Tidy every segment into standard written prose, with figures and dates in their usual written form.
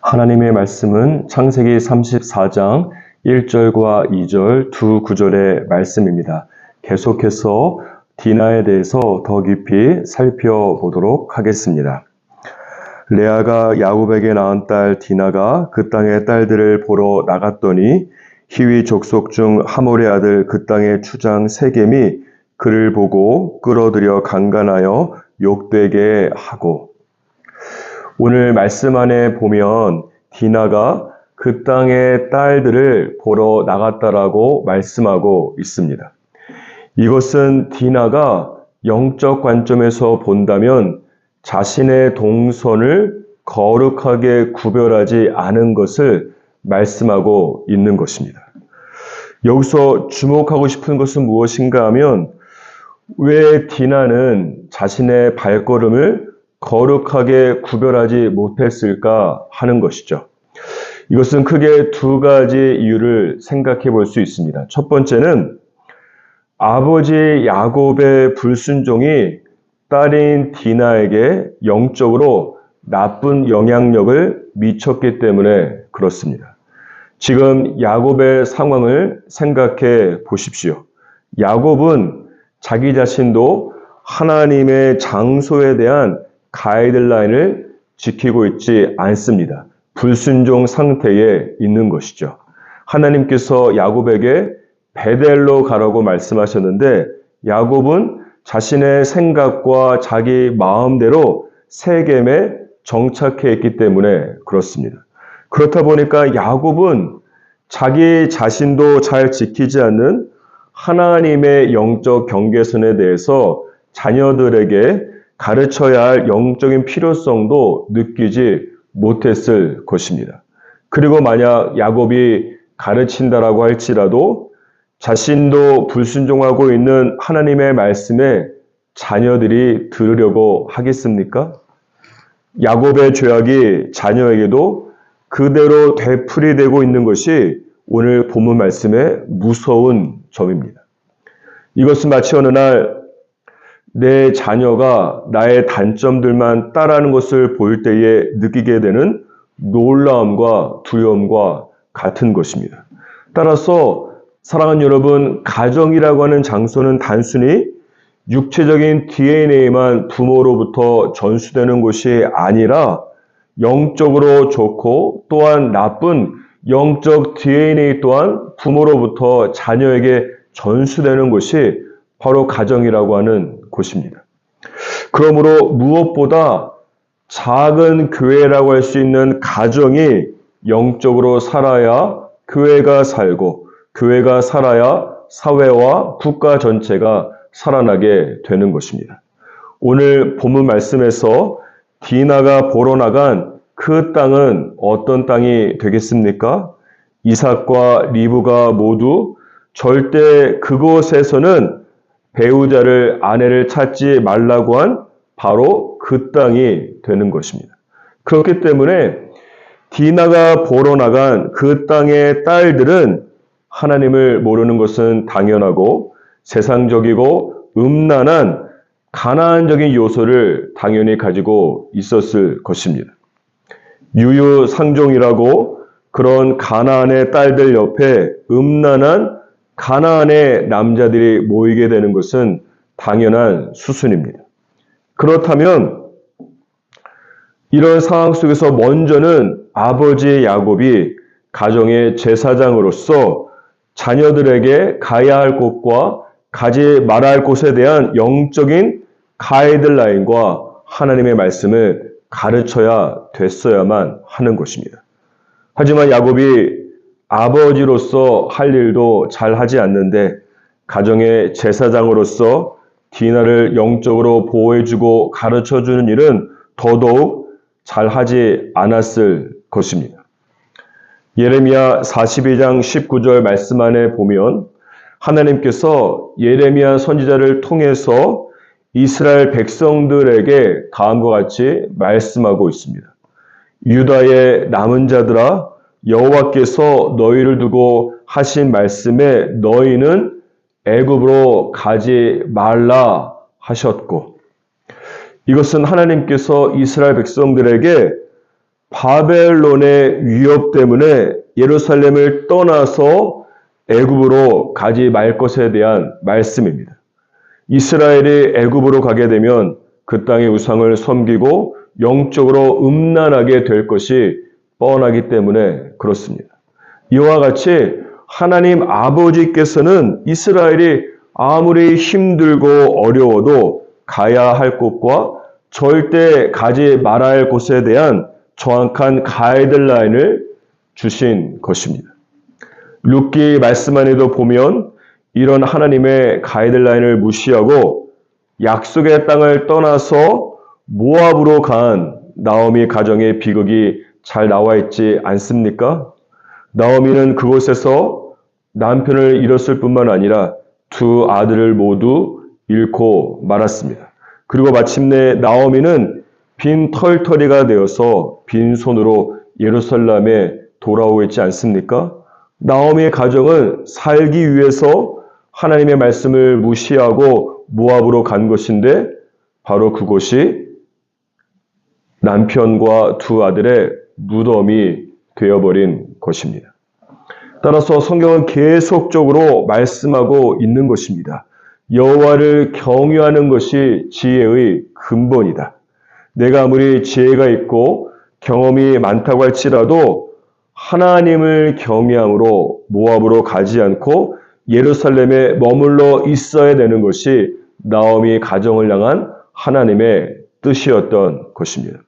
하나님의 말씀은 창세기 34장 1절과 2절 두 구절의 말씀입니다. 계속해서 디나에 대해서 더 깊이 살펴보도록 하겠습니다. 레아가 야곱에게 낳은 딸 디나가 그 땅의 딸들을 보러 나갔더니 히위 족속 중 하몰의 아들 그 땅의 추장 세겜이 그를 보고 끌어들여 강간하여 욕되게 하고, 오늘 말씀 안에 보면 디나가 그 땅의 딸들을 보러 나갔다라고 말씀하고 있습니다. 이것은 디나가 영적 관점에서 본다면 자신의 동선을 거룩하게 구별하지 않은 것을 말씀하고 있는 것입니다. 여기서 주목하고 싶은 것은 무엇인가 하면, 왜 디나는 자신의 발걸음을 거룩하게 구별하지 못했을까 하는 것이죠. 이것은 크게 두 가지 이유를 생각해 볼 수 있습니다. 첫 번째는 아버지 야곱의 불순종이 딸인 디나에게 영적으로 나쁜 영향력을 미쳤기 때문에 그렇습니다. 지금 야곱의 상황을 생각해 보십시오. 야곱은 자기 자신도 하나님의 장소에 대한 가이드라인을 지키고 있지 않습니다. 불순종 상태에 있는 것이죠. 하나님께서 야곱에게 베델로 가라고 말씀하셨는데, 야곱은 자신의 생각과 자기 마음대로 세겜에 정착해 있기 때문에 그렇습니다. 그렇다 보니까 야곱은 자기 자신도 잘 지키지 않는 하나님의 영적 경계선에 대해서 자녀들에게 가르쳐야 할 영적인 필요성도 느끼지 못했을 것입니다. 그리고 만약 야곱이 가르친다라고 할지라도 자신도 불순종하고 있는 하나님의 말씀에 자녀들이 들으려고 하겠습니까? 야곱의 죄악이 자녀에게도 그대로 되풀이되고 있는 것이 오늘 본문 말씀의 무서운 점입니다. 이것은 마치 어느 날 내 자녀가 나의 단점들만 따라하는 것을 볼 때에 느끼게 되는 놀라움과 두려움과 같은 것입니다. 따라서 사랑하는 여러분, 가정이라고 하는 장소는 단순히 육체적인 DNA만 부모로부터 전수되는 것이 아니라 영적으로 좋고 또한 나쁜 영적 DNA 또한 부모로부터 자녀에게 전수되는 것이 바로 가정이라고 하는 곳입니다. 그러므로 무엇보다 작은 교회라고 할 수 있는 가정이 영적으로 살아야 교회가 살고, 교회가 살아야 사회와 국가 전체가 살아나게 되는 것입니다. 오늘 본문 말씀에서 디나가 보러 나간 그 땅은 어떤 땅이 되겠습니까? 이삭과 리브가 모두 절대 그곳에서는 배우자를, 아내를 찾지 말라고 한 바로 그 땅이 되는 것입니다. 그렇기 때문에 디나가 보러 나간 그 땅의 딸들은 하나님을 모르는 것은 당연하고 세상적이고 음란한 가나안적인 요소를 당연히 가지고 있었을 것입니다. 유유상종이라고 그런 가나안의 딸들 옆에 음란한 가나안의 남자들이 모이게 되는 것은 당연한 수순입니다. 그렇다면 이런 상황 속에서 먼저는 아버지 야곱이 가정의 제사장으로서 자녀들에게 가야 할 곳과 가지 말아야 할 곳에 대한 영적인 가이드라인과 하나님의 말씀을 가르쳐야 됐어야만 하는 것입니다. 하지만 야곱이 아버지로서 할 일도 잘 하지 않는데 가정의 제사장으로서 디나를 영적으로 보호해주고 가르쳐주는 일은 더더욱 잘 하지 않았을 것입니다. 예레미야 42장 19절 말씀 안에 보면 하나님께서 예레미야 선지자를 통해서 이스라엘 백성들에게 다음과 같이 말씀하고 있습니다. 유다의 남은 자들아, 여호와께서 너희를 두고 하신 말씀에 너희는 애굽으로 가지 말라 하셨고, 이것은 하나님께서 이스라엘 백성들에게 바벨론의 위협 때문에 예루살렘을 떠나서 애굽으로 가지 말 것에 대한 말씀입니다. 이스라엘이 애굽으로 가게 되면 그 땅의 우상을 섬기고 영적으로 음란하게 될 것이 뻔하기 때문에 그렇습니다. 이와 같이 하나님 아버지께서는 이스라엘이 아무리 힘들고 어려워도 가야 할 곳과 절대 가지 말아야 할 곳에 대한 정확한 가이드라인을 주신 것입니다. 룻기 말씀 안에도 보면 이런 하나님의 가이드라인을 무시하고 약속의 땅을 떠나서 모압으로 간 나오미 가정의 비극이 잘 나와 있지 않습니까? 나오미는 그곳에서 남편을 잃었을 뿐만 아니라 두 아들을 모두 잃고 말았습니다. 그리고 마침내 나오미는 빈 털터리가 되어서 빈손으로 예루살렘에 돌아오고 있지 않습니까? 나오미의 가정은 살기 위해서 하나님의 말씀을 무시하고 모압으로 간 것인데 바로 그곳이 남편과 두 아들의 무덤이 되어버린 것입니다. 따라서 성경은 계속적으로 말씀하고 있는 것입니다. 여호와를 경유하는 것이 지혜의 근본이다. 내가 아무리 지혜가 있고 경험이 많다고 할지라도 하나님을 경외함으로 모압으로 가지 않고 예루살렘에 머물러 있어야 되는 것이 나오미 가정을 향한 하나님의 뜻이었던 것입니다.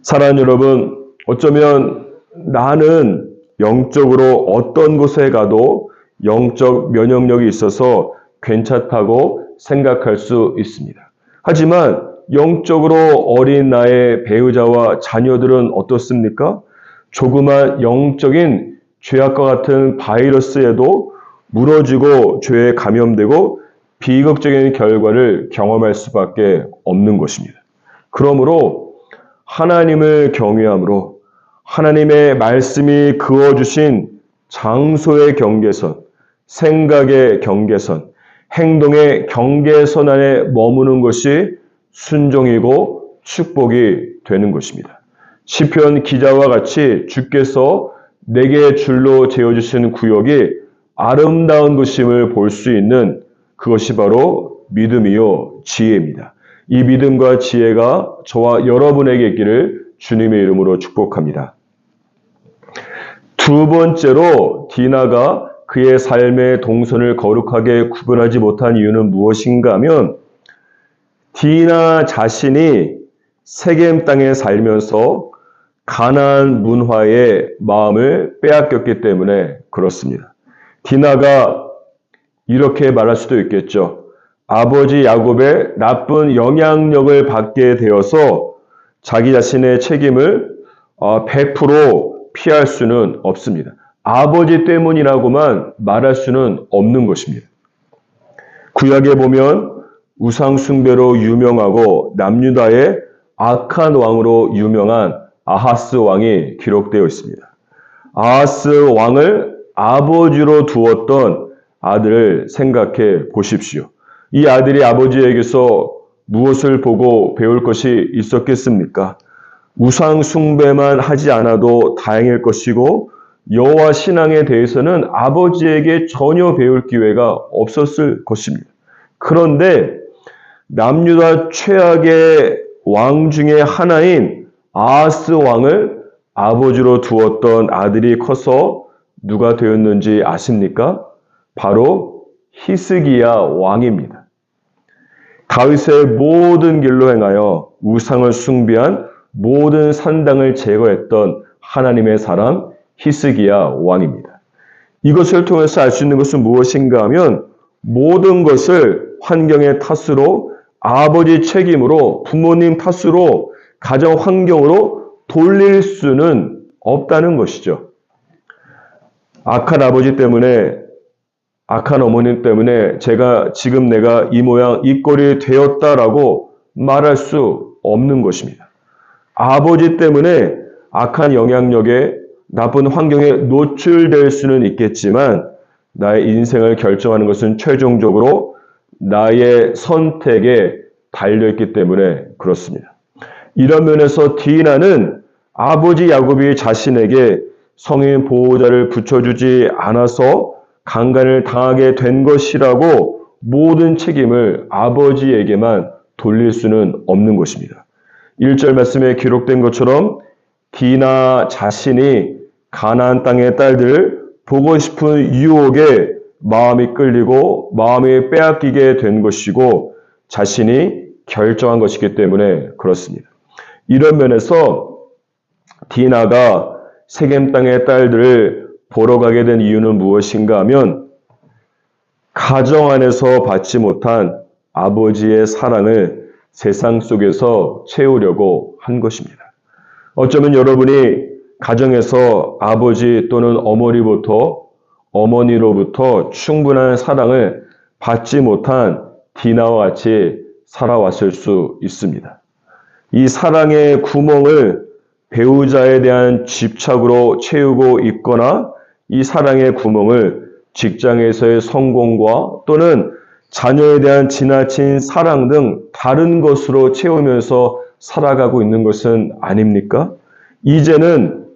사랑하는 여러분, 어쩌면 나는 영적으로 어떤 곳에 가도 영적 면역력이 있어서 괜찮다고 생각할 수 있습니다. 하지만 영적으로 어린 나의 배우자와 자녀들은 어떻습니까? 조그만 영적인 죄악과 같은 바이러스에도 무너지고 죄에 감염되고 비극적인 결과를 경험할 수밖에 없는 것입니다. 그러므로 하나님을 경외함으로 하나님의 말씀이 그어주신 장소의 경계선, 생각의 경계선, 행동의 경계선 안에 머무는 것이 순종이고 축복이 되는 것입니다. 시편 기자와 같이 주께서 내게 줄로 재어주신 구역이 아름다운 것임을 볼 수 있는 그것이 바로 믿음이요 지혜입니다. 이 믿음과 지혜가 저와 여러분에게 있기를 주님의 이름으로 축복합니다. 두 번째로 디나가 그의 삶의 동선을 거룩하게 구분하지 못한 이유는 무엇인가 하면 디나 자신이 세겜 땅에 살면서 가나안 문화의 마음을 빼앗겼기 때문에 그렇습니다. 디나가 이렇게 말할 수도 있겠죠. 아버지 야곱의 나쁜 영향력을 받게 되어서 자기 자신의 책임을 100% 피할 수는 없습니다. 아버지 때문이라고만 말할 수는 없는 것입니다. 구약에 보면 우상 숭배로 유명하고 남유다의 악한 왕으로 유명한 아하스 왕이 기록되어 있습니다. 아하스 왕을 아버지로 두었던 아들을 생각해 보십시오. 이 아들이 아버지에게서 무엇을 보고 배울 것이 있었겠습니까? 우상 숭배만 하지 않아도 다행일 것이고 여호와 신앙에 대해서는 아버지에게 전혀 배울 기회가 없었을 것입니다. 그런데 남유다 최악의 왕 중에 하나인 아하스 왕을 아버지로 두었던 아들이 커서 누가 되었는지 아십니까? 바로 히스기야 왕입니다. 다윗의 모든 길로 행하여 우상을 숭배한 모든 산당을 제거했던 하나님의 사람 히스기야 왕입니다. 이것을 통해서 알 수 있는 것은 무엇인가 하면 모든 것을 환경의 탓으로 아버지 책임으로 부모님 탓으로 가정 환경으로 돌릴 수는 없다는 것이죠. 악한 아버지 때문에 악한 어머님 때문에 지금 내가 이 모양 이 꼴이 되었다라고 말할 수 없는 것입니다. 아버지 때문에 악한 영향력에 나쁜 환경에 노출될 수는 있겠지만 나의 인생을 결정하는 것은 최종적으로 나의 선택에 달려있기 때문에 그렇습니다. 이런 면에서 디나는 아버지 야곱이 자신에게 성인 보호자를 붙여주지 않아서 강간을 당하게 된 것이라고 모든 책임을 아버지에게만 돌릴 수는 없는 것입니다. 1절 말씀에 기록된 것처럼 디나 자신이 가나안 땅의 딸들을 보고 싶은 유혹에 마음이 끌리고 마음이 빼앗기게 된 것이고 자신이 결정한 것이기 때문에 그렇습니다. 이런 면에서 디나가 세겜 땅의 딸들을 보러 가게 된 이유는 무엇인가 하면 가정 안에서 받지 못한 아버지의 사랑을 세상 속에서 채우려고 한 것입니다. 어쩌면 여러분이 가정에서 아버지 또는 어머니로부터 충분한 사랑을 받지 못한 디나와 같이 살아왔을 수 있습니다. 이 사랑의 구멍을 배우자에 대한 집착으로 채우고 있거나 이 사랑의 구멍을 직장에서의 성공과 또는 자녀에 대한 지나친 사랑 등 다른 것으로 채우면서 살아가고 있는 것은 아닙니까? 이제는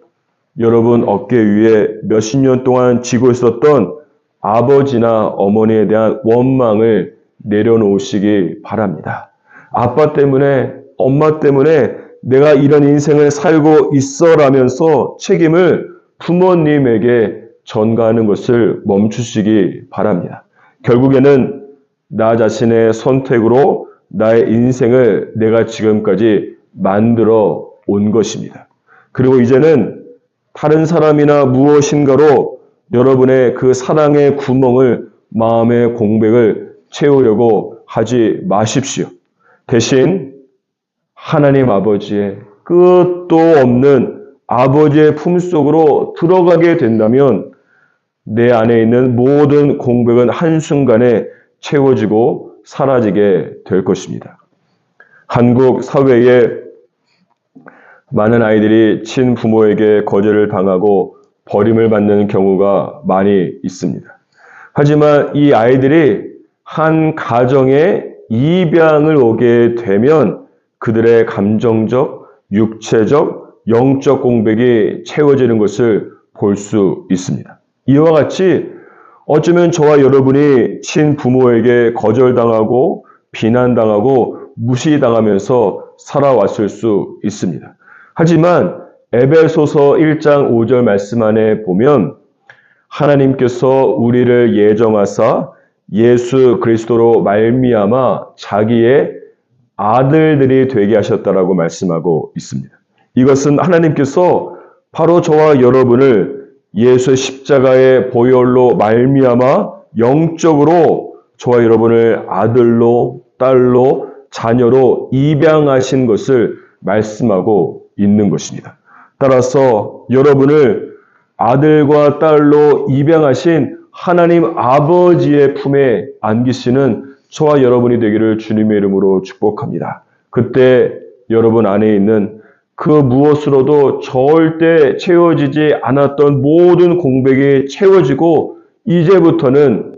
여러분 어깨 위에 몇십 년 동안 지고 있었던 아버지나 어머니에 대한 원망을 내려놓으시기 바랍니다. 아빠 때문에, 엄마 때문에 내가 이런 인생을 살고 있어라면서 책임을 부모님에게 전가하는 것을 멈추시기 바랍니다. 결국에는 나 자신의 선택으로 나의 인생을 내가 지금까지 만들어 온 것입니다. 그리고 이제는 다른 사람이나 무엇인가로 여러분의 그 사랑의 구멍을, 마음의 공백을 채우려고 하지 마십시오. 대신 하나님 아버지의 끝도 없는 아버지의 품속으로 들어가게 된다면 내 안에 있는 모든 공백은 한순간에 채워지고 사라지게 될 것입니다. 한국 사회에 많은 아이들이 친부모에게 거절을 당하고 버림을 받는 경우가 많이 있습니다. 하지만 이 아이들이 한 가정에 입양을 오게 되면 그들의 감정적, 육체적, 영적 공백이 채워지는 것을 볼 수 있습니다. 이와 같이 어쩌면 저와 여러분이 친부모에게 거절당하고 비난당하고 무시당하면서 살아왔을 수 있습니다. 하지만 에베소서 1장 5절 말씀 안에 보면 하나님께서 우리를 예정하사 예수 그리스도로 말미암아 자기의 아들들이 되게 하셨다라고 말씀하고 있습니다. 이것은 하나님께서 바로 저와 여러분을 예수의 십자가의 보혈로 말미암아 영적으로 저와 여러분을 아들로, 딸로, 자녀로 입양하신 것을 말씀하고 있는 것입니다. 따라서 여러분을 아들과 딸로 입양하신 하나님 아버지의 품에 안기시는 저와 여러분이 되기를 주님의 이름으로 축복합니다. 그때 여러분 안에 있는 그 무엇으로도 절대 채워지지 않았던 모든 공백이 채워지고 이제부터는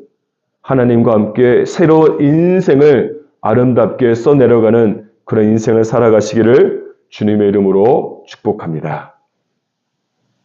하나님과 함께 새로운 인생을 아름답게 써내려가는 그런 인생을 살아가시기를 주님의 이름으로 축복합니다.